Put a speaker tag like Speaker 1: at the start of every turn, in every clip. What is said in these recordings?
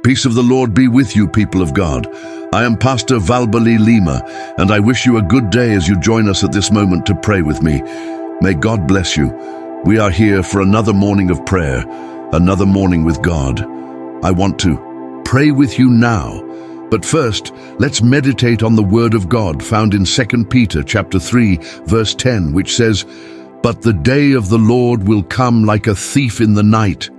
Speaker 1: Peace of the Lord be with you, people of God. I am Pastor Valberlí Lima, and I wish you a good day as you join us at this moment to pray with me. May God bless you. We are here for another morning of prayer, another morning with God. I want to pray with you now. But first, let's meditate on the Word of God found in 2 Peter chapter 3, verse 10, which says, "But the day of the Lord will come like a thief in the night,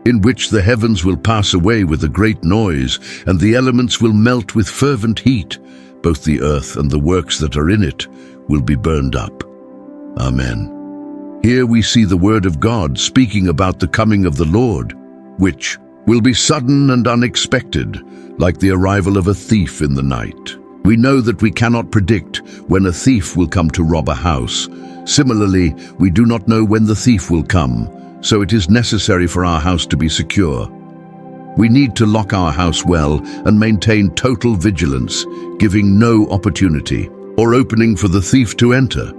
Speaker 1: in which the heavens will pass away with a great noise, and the elements will melt with fervent heat. Both the earth and the works that are in it will be burned up." Amen. Here we see the Word of God speaking about the coming of the Lord, which will be sudden and unexpected, like the arrival of a thief in the night. We know that we cannot predict when a thief will come to rob a house. Similarly, we do not know when the thief will come, so it is necessary for our house to be secure. We need to lock our house well and maintain total vigilance, giving no opportunity or opening for the thief to enter.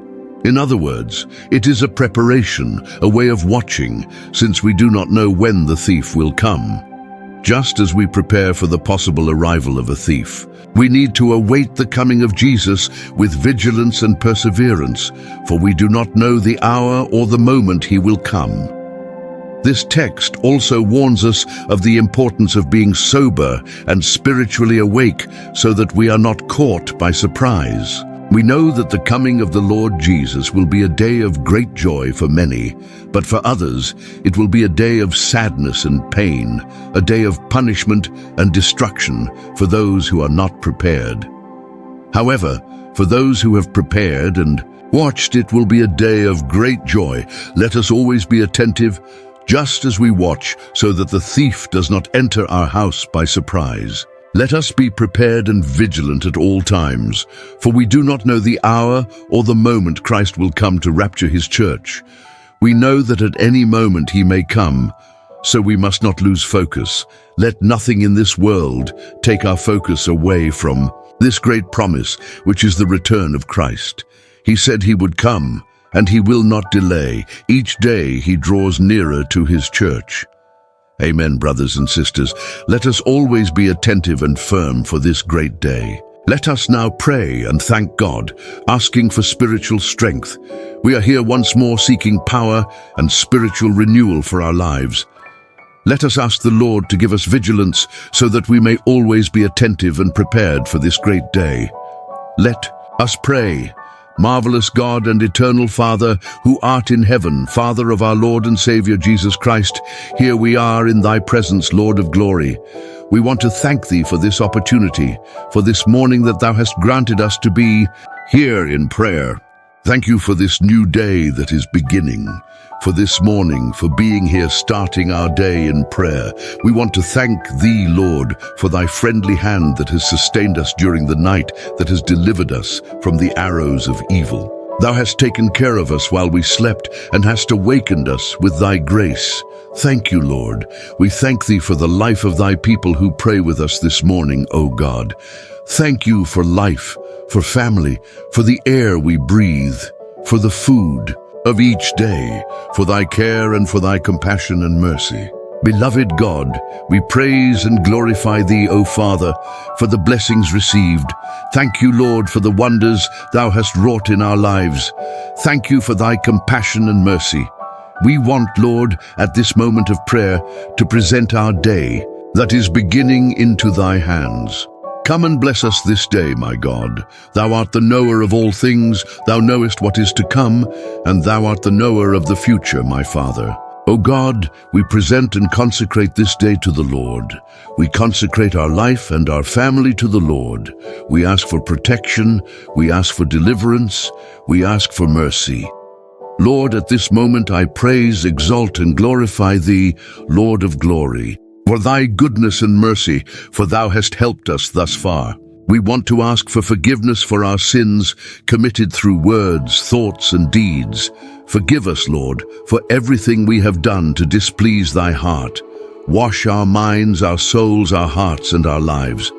Speaker 1: In other words, it is a preparation, a way of watching, since we do not know when the thief will come. Just as we prepare for the possible arrival of a thief, we need to await the coming of Jesus with vigilance and perseverance, for we do not know the hour or the moment he will come. This text also warns us of the importance of being sober and spiritually awake so that we are not caught by surprise. We know that the coming of the Lord Jesus will be a day of great joy for many, but for others it will be a day of sadness and pain, a day of punishment and destruction for those who are not prepared. However, for those who have prepared and watched, it will be a day of great joy. Let us always be attentive, just as we watch, so that the thief does not enter our house by surprise. Let us be prepared and vigilant at all times, for we do not know the hour or the moment Christ will come to rapture his church. We know that at any moment he may come, so we must not lose focus. Let nothing in this world take our focus away from this great promise, which is the return of Christ. He said he would come, and he will not delay. Each day he draws nearer to his church. Amen, brothers and sisters. Let us always be attentive and firm for this great day. Let us now pray and thank God, asking for spiritual strength. We are here once more seeking power and spiritual renewal for our lives. Let us ask the Lord to give us vigilance so that we may always be attentive and prepared for this great day. Let us pray. Marvelous God and eternal Father, who art in heaven, Father of our Lord and Savior Jesus Christ, here we are in thy presence, Lord of glory. We want to thank thee for this opportunity, for this morning that thou hast granted us to be here in prayer. Thank you for this new day that is beginning, for this morning, for being here starting our day in prayer. We want to thank thee, Lord, for thy friendly hand that has sustained us during the night, that has delivered us from the arrows of evil. Thou hast taken care of us while we slept and hast awakened us with thy grace. Thank you, Lord. We thank thee for the life of thy people who pray with us this morning, O God. Thank you for life, for family, for the air we breathe, for the food of each day, for thy care and for thy compassion and mercy. Beloved God, we praise and glorify thee, O Father, for the blessings received. Thank you, Lord, for the wonders thou hast wrought in our lives. Thank you for thy compassion and mercy. We want, Lord, at this moment of prayer, to present our day that is beginning into thy hands. Come and bless us this day, my God. Thou art the knower of all things, thou knowest what is to come, and thou art the knower of the future, my Father. O God, we present and consecrate this day to the Lord. We consecrate our life and our family to the Lord. We ask for protection, we ask for deliverance, we ask for mercy. Lord, at this moment I praise, exalt, and glorify thee, Lord of glory, for thy goodness and mercy, for thou hast helped us thus far. We want to ask for forgiveness for our sins committed through words, thoughts, and deeds. Forgive us, Lord, for everything we have done to displease thy heart. Wash our minds, our souls, our hearts, and our lives.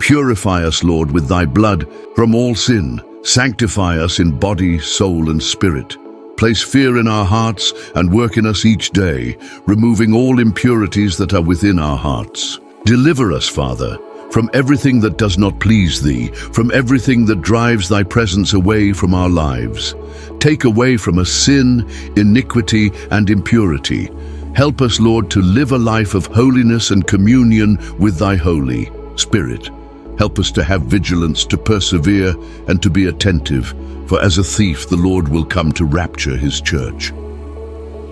Speaker 1: Purify us, Lord, with thy blood from all sin. Sanctify us in body, soul, and spirit. Place fear in our hearts and work in us each day, removing all impurities that are within our hearts. Deliver us, Father, from everything that does not please thee, from everything that drives thy presence away from our lives. Take away from us sin, iniquity, and impurity. Help us, Lord, to live a life of holiness and communion with thy Holy Spirit. Help us to have vigilance, to persevere, and to be attentive, for as a thief the Lord will come to rapture his church.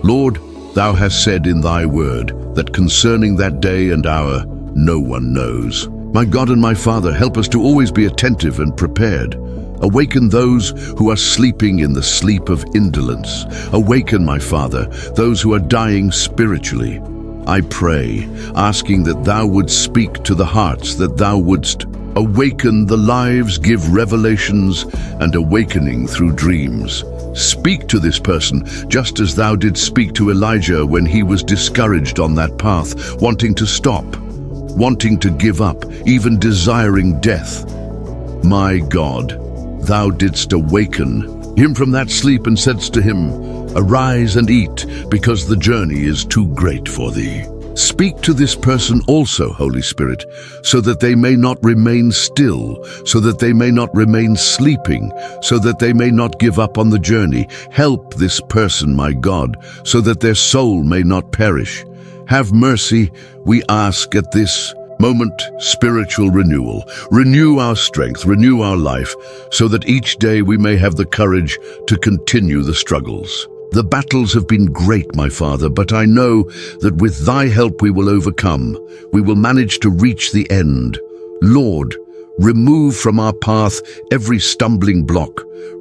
Speaker 1: Lord, thou hast said in thy word that concerning that day and hour no one knows. My God and my Father, help us to always be attentive and prepared. Awaken those who are sleeping in the sleep of indolence. Awaken, my Father, those who are dying spiritually. I pray, asking that thou wouldst speak to the hearts, that thou wouldst awaken the lives, give revelations and awakening through dreams. Speak to this person, just as thou didst speak to Elijah when he was discouraged on that path, wanting to stop, wanting to give up, even desiring death. My God, thou didst awaken him from that sleep and saidst to him, Arise and eat, because the journey is too great for thee. Speak to this person also, Holy Spirit, so that they may not remain still, so that they may not remain sleeping, so that they may not give up on the journey. Help this person, my God, so that their soul may not perish. Have mercy, we ask at this moment, spiritual renewal. Renew our strength, renew our life, so that each day we may have the courage to continue the struggles. The battles have been great, my Father, but I know that with thy help we will overcome. We will manage to reach the end. Lord, remove from our path every stumbling block.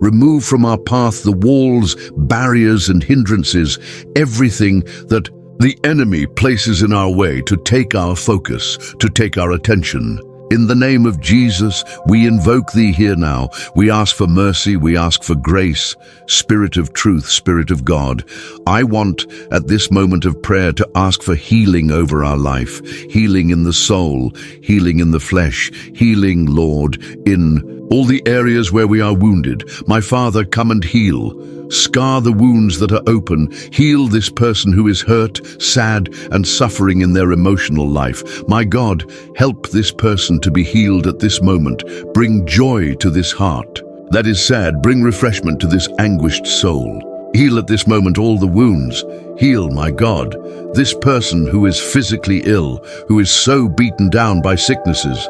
Speaker 1: Remove from our path the walls, barriers, and hindrances, everything that the enemy places in our way to take our focus, to take our attention. In the name of Jesus, we invoke thee here now. We ask for mercy, we ask for grace. Spirit of truth, Spirit of God, I want at this moment of prayer to ask for healing over our life, healing in the soul, healing in the flesh, healing, Lord, in all the areas where we are wounded. My Father, come and heal. Scar the wounds that are open. Heal this person who is hurt, sad, and suffering in their emotional life. My God, help this person to be healed at this moment. Bring joy to this heart that is sad. Bring refreshment to this anguished soul. Heal at this moment all the wounds. Heal, my God, this person who is physically ill, who is so beaten down by sicknesses.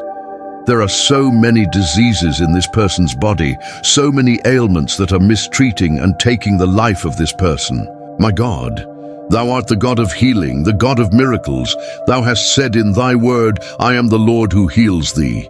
Speaker 1: There are so many diseases in this person's body, so many ailments that are mistreating and taking the life of this person. My God, thou art the God of healing, the God of miracles. Thou hast said in thy word, I am the Lord who heals thee.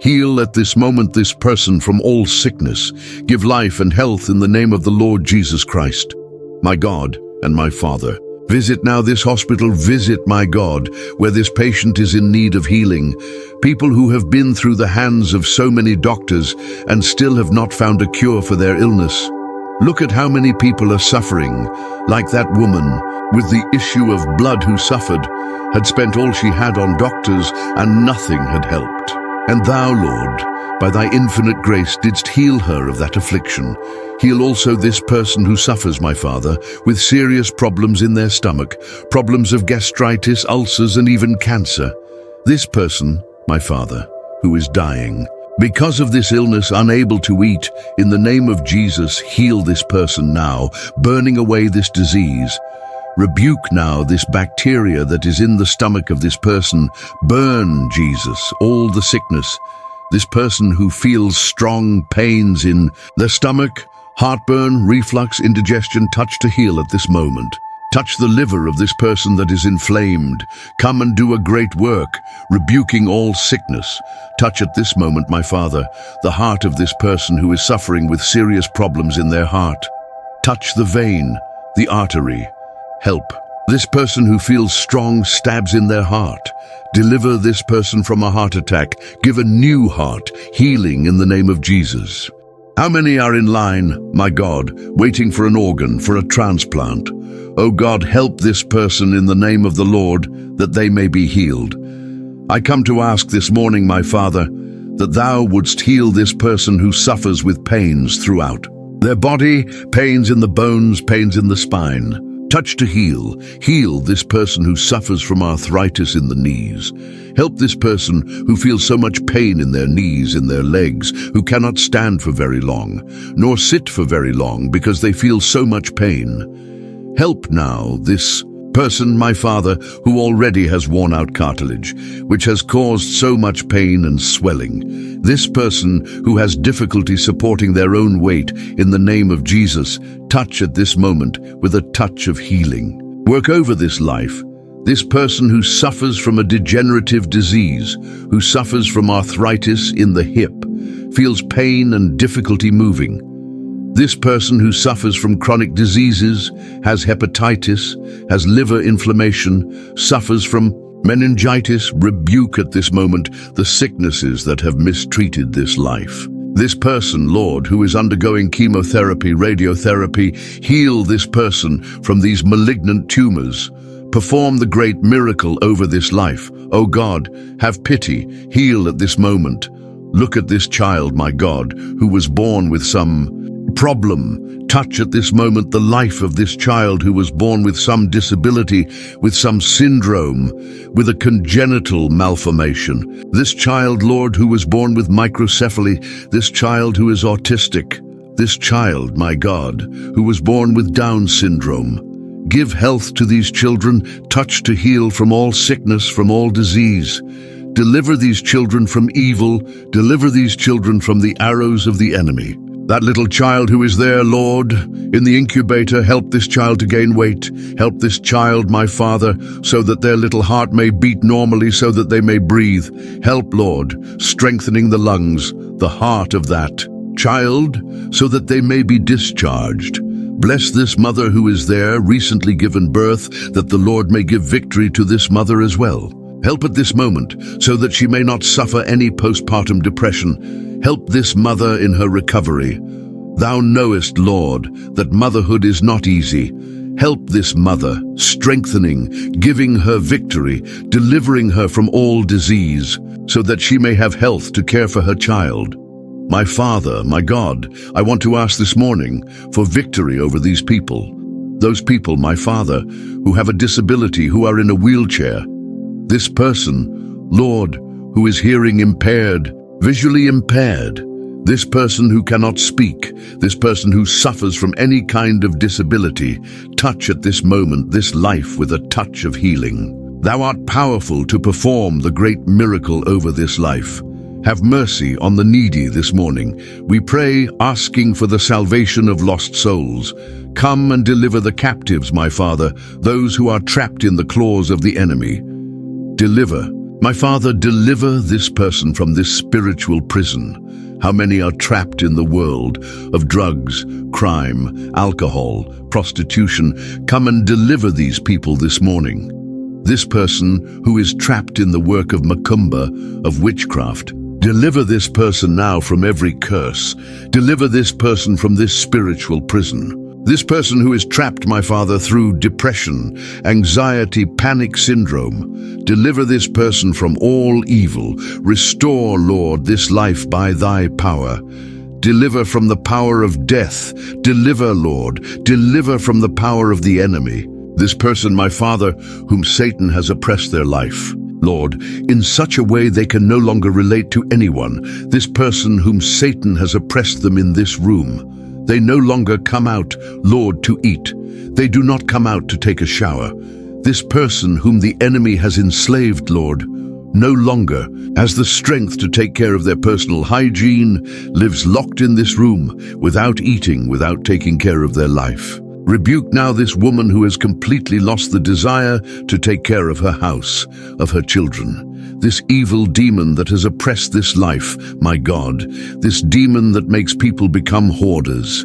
Speaker 1: Heal at this moment this person from all sickness. Give life and health in the name of the Lord Jesus Christ. My God and my Father, visit now this hospital, visit, my God, where this patient is in need of healing. People who have been through the hands of so many doctors and still have not found a cure for their illness. Look at how many people are suffering, like that woman with the issue of blood who suffered, had spent all she had on doctors and nothing had helped. And thou, Lord, by thy infinite grace didst heal her of that affliction. Heal also this person who suffers, my Father, with serious problems in their stomach, problems of gastritis, ulcers, and even cancer. This person, my Father, who is dying, because of this illness, unable to eat, in the name of Jesus, heal this person now, burning away this disease. Rebuke now this bacteria that is in the stomach of this person. Burn, Jesus, all the sickness. This person who feels strong pains in their stomach, heartburn, reflux, indigestion, touch to heal at this moment. Touch the liver of this person that is inflamed. Come and do a great work, rebuking all sickness. Touch at this moment, my Father, the heart of this person who is suffering with serious problems in their heart. Touch the vein, the artery. Help this person who feels strong stabs in their heart. Deliver this person from a heart attack. Give a new heart, healing in the name of Jesus. How many are in line, my God, waiting for an organ, for a transplant? O God, help this person in the name of the Lord, that they may be healed. I come to ask this morning, my Father, that thou wouldst heal this person who suffers with pains throughout their body, pains in the bones, pains in the spine. Touch to heal. Heal this person who suffers from arthritis in the knees. Help this person who feels so much pain in their knees, in their legs, who cannot stand for very long, nor sit for very long because they feel so much pain. Help now this person, my Father, who already has worn out cartilage, which has caused so much pain and swelling. This person who has difficulty supporting their own weight, in the name of Jesus, touch at this moment with a touch of healing. Work over this life. This person who suffers from a degenerative disease, who suffers from arthritis in the hip, feels pain and difficulty moving. This person who suffers from chronic diseases, has hepatitis, has liver inflammation, suffers from meningitis, rebuke at this moment the sicknesses that have mistreated this life. This person, Lord, who is undergoing chemotherapy, radiotherapy, heal this person from these malignant tumors. Perform the great miracle over this life. O God, have pity, heal at this moment. Look at this child, my God, who was born with some problem. Touch at this moment the life of this child who was born with some disability, with some syndrome, with a congenital malformation. This child, Lord, who was born with microcephaly, this child who is autistic, this child, my God, who was born with Down syndrome. Give health to these children, touch to heal from all sickness, from all disease. Deliver these children from evil, deliver these children from the arrows of the enemy. That little child who is there, Lord, in the incubator, help this child to gain weight. Help this child, my Father, so that their little heart may beat normally, so that they may breathe. Help, Lord, strengthening the lungs, the heart of that child, so that they may be discharged. Bless this mother who is there, recently given birth, that the Lord may give victory to this mother as well. Help at this moment, so that she may not suffer any postpartum depression. Help this mother in her recovery. Thou knowest, Lord, that motherhood is not easy. Help this mother, strengthening, giving her victory, delivering her from all disease, so that she may have health to care for her child. My Father, my God, I want to ask this morning for victory over these people. Those people, my Father, who have a disability, who are in a wheelchair. This person, Lord, who is hearing impaired, visually impaired. This person who cannot speak, this person who suffers from any kind of disability. Touch at this moment this life with a touch of healing. Thou art powerful to perform the great miracle over this life. Have mercy on the needy this morning. We pray, asking for the salvation of lost souls. Come and deliver the captives, my Father, those who are trapped in the claws of the enemy. Deliver, my Father, deliver this person from this spiritual prison. How many are trapped in the world of drugs, crime, alcohol, prostitution? Come and deliver these people this morning. This person who is trapped in the work of macumba, of witchcraft, deliver this person now from every curse. Deliver this person from this spiritual prison. This person who is trapped, my Father, through depression, anxiety, panic syndrome. Deliver this person from all evil. Restore, Lord, this life by thy power. Deliver from the power of death. Deliver, Lord. Deliver from the power of the enemy. This person, my Father, whom Satan has oppressed their life. Lord, in such a way they can no longer relate to anyone. This person whom Satan has oppressed them in this room. They no longer come out, Lord, to eat. They do not come out to take a shower. This person whom the enemy has enslaved, Lord, no longer has the strength to take care of their personal hygiene, lives locked in this room, without eating, without taking care of their life. Rebuke now this woman who has completely lost the desire to take care of her house, of her children. This evil demon that has oppressed this life, my God, this demon that makes people become hoarders.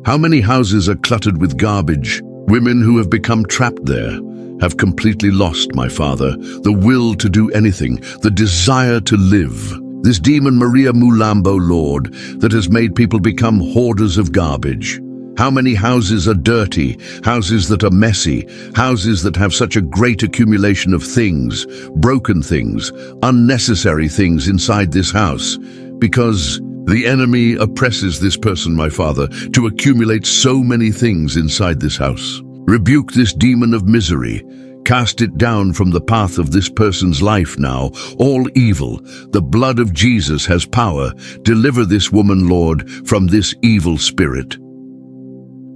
Speaker 1: How many houses are cluttered with garbage? Women who have become trapped there have completely lost, my Father, the will to do anything, the desire to live. This demon Maria Mulambo, Lord, that has made people become hoarders of garbage. How many houses are dirty, houses that are messy, houses that have such a great accumulation of things, broken things, unnecessary things inside this house, because the enemy oppresses this person, my Father, to accumulate so many things inside this house. Rebuke this demon of misery. Cast it down from the path of this person's life now. All evil, the blood of Jesus has power. Deliver this woman, Lord, from this evil spirit.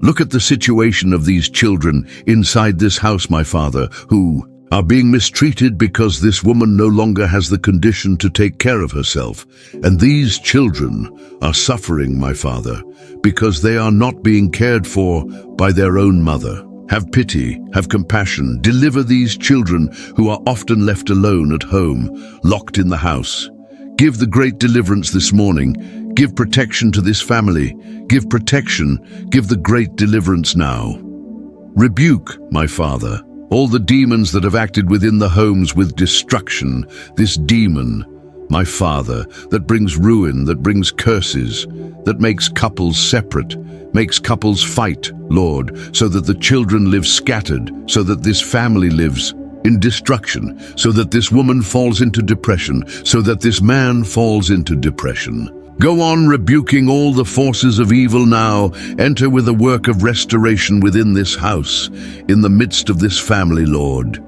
Speaker 1: Look at the situation of these children inside this house, my Father, who are being mistreated because this woman no longer has the condition to take care of herself. And these children are suffering, my Father, because they are not being cared for by their own mother. Have pity, have compassion. Deliver these children who are often left alone at home, locked in the house. Give the great deliverance this morning. Give protection to this family. Give protection. Give the great deliverance now. Rebuke, my Father, all the demons that have acted within the homes with destruction. This demon, my Father, that brings ruin, that brings curses, that makes couples separate, makes couples fight, Lord, so that the children live scattered, so that this family lives in destruction, so that this woman falls into depression, so that this man falls into depression. Go on rebuking all the forces of evil now. Enter with a work of restoration within this house, in the midst of this family, Lord.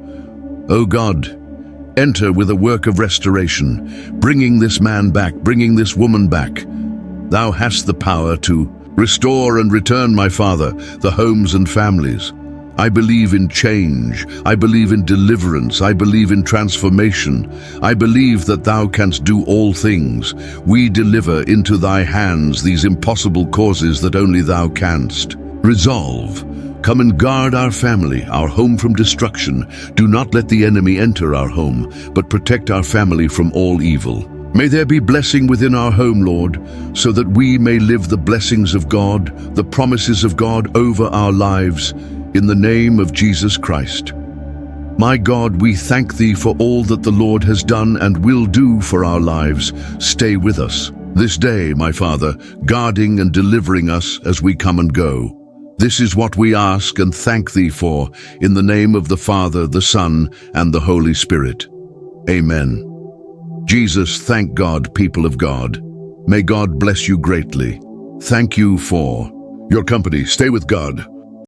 Speaker 1: O God, enter with a work of restoration, bringing this man back, bringing this woman back. Thou hast the power to restore and return, my Father, the homes and families. I believe in change. I believe in deliverance. I believe in transformation. I believe that thou canst do all things. We deliver into thy hands these impossible causes that only thou canst. Resolve. Come and guard our family, our home from destruction. Do not let the enemy enter our home, but protect our family from all evil. May there be blessing within our home, Lord, so that we may live the blessings of God, the promises of God over our lives, in the name of Jesus Christ. My God, we thank thee for all that the Lord has done and will do for our lives. Stay with us this day, my Father, guarding and delivering us as we come and go. This is what we ask and thank thee for, in the name of the Father, the Son, and the Holy Spirit. Amen. Jesus, thank God, people of God. May God bless you greatly. Thank you for your company. Stay with God.